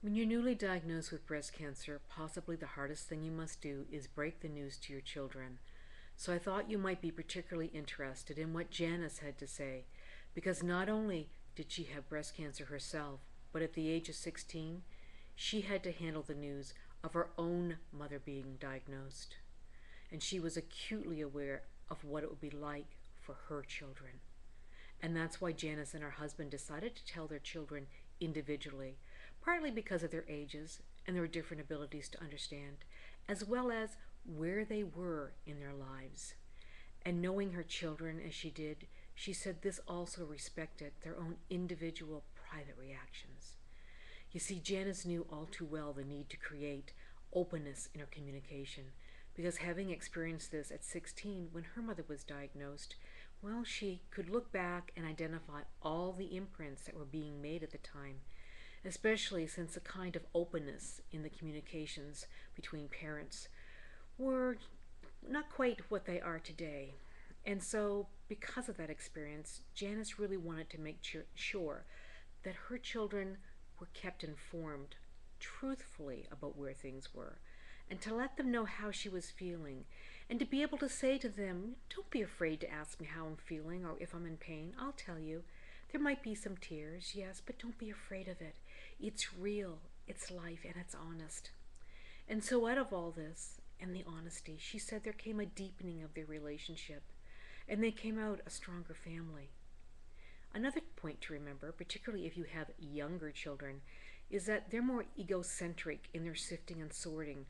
When you're newly diagnosed with breast cancer, possibly the hardest thing you must do is break the news to your children. So I thought you might be particularly interested in what Janice had to say, because not only did she have breast cancer herself, but at the age of 16, she had to handle the news of her own mother being diagnosed. And she was acutely aware of what it would be like for her children. And that's why Janice and her husband decided to tell their children individually, partly because of their ages and their different abilities to understand, as well as where they were in their lives. And knowing her children as she did, she said this also respected their own individual private reactions. You see, Janice knew all too well the need to create openness in her communication, because having experienced this at 16 when her mother was diagnosed, well, she could look back and identify all the imprints that were being made at the time, especially since the kind of openness in the communications between parents were not quite what they are today. And so, because of that experience, Janice really wanted to make sure that her children were kept informed truthfully about where things were, and to let them know how she was feeling, and to be able to say to them, don't be afraid to ask me how I'm feeling or if I'm in pain. I'll tell you. There might be some tears, yes, but don't be afraid of it. It's real, it's life, and it's honest. And so, out of all this and the honesty, she said there came a deepening of their relationship, and they came out a stronger family. Another point to remember, particularly if you have younger children, is that they're more egocentric in their sifting and sorting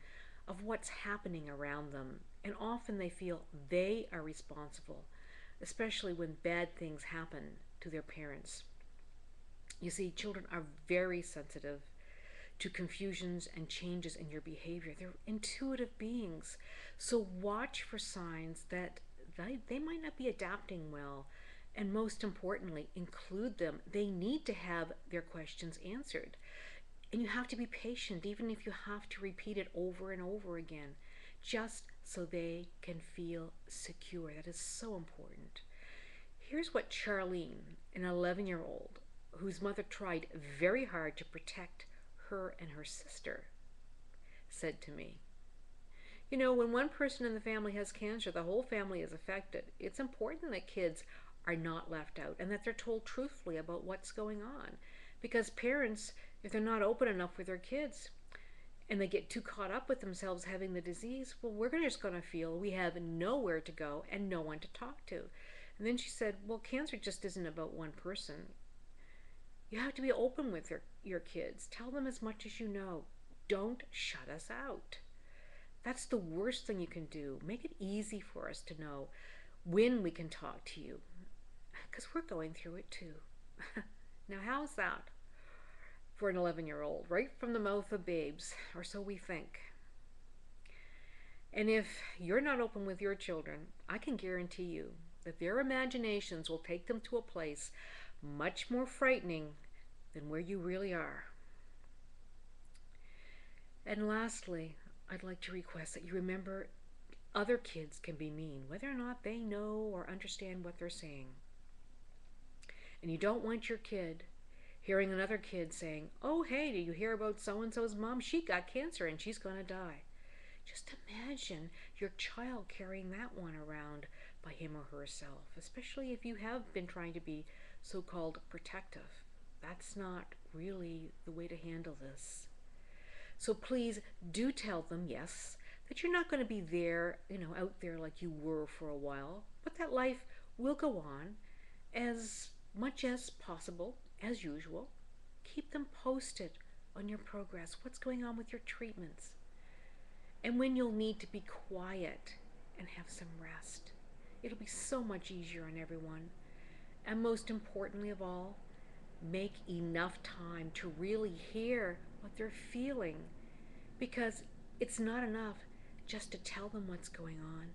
of what's happening around them, and often they feel they are responsible, especially when bad things happen to their parents. You see, children are very sensitive to confusions and changes in your behavior. They're intuitive beings. So watch for signs that they might not be adapting well. And most importantly, include them. They need to have their questions answered. And you have to be patient, even if you have to repeat it over and over again, just so they can feel secure. That is so important. Here's what Charlene, an 11-year-old, whose mother tried very hard to protect her and her sister, said to me. You know, when one person in the family has cancer, the whole family is affected. It's important that kids are not left out and that they're told truthfully about what's going on. Because parents, if they're not open enough with their kids and they get too caught up with themselves having the disease, well, we're just going to feel we have nowhere to go and no one to talk to. And then she said, well, cancer just isn't about one person. You have to be open with your kids. Tell them as much as you know. Don't shut us out. That's the worst thing you can do. Make it easy for us to know when we can talk to you, because we're going through it too. Now, how's that for an 11-year-old? Right from the mouth of babes, or so we think. And if you're not open with your children, I can guarantee you that their imaginations will take them to a place much more frightening than where you really are. And lastly, I'd like to request that you remember other kids can be mean, whether or not they know or understand what they're saying. And you don't want your kid hearing another kid saying, oh, hey, did you hear about so-and-so's mom? She got cancer and she's going to die. Just imagine your child carrying that one around by him or herself, especially if you have been trying to be so-called protective. That's not really the way to handle this. So please do tell them, yes, that you're not going to be there, out there like you were for a while, but that life will go on as much as possible, as usual. Keep them posted on your progress, what's going on with your treatments, and when you'll need to be quiet and have some rest. It'll be so much easier on everyone. And most importantly of all, make enough time to really hear what they're feeling, because it's not enough just to tell them what's going on.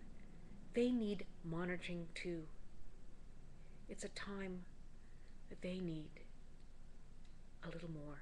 They need monitoring too. It's a time that they need a little more.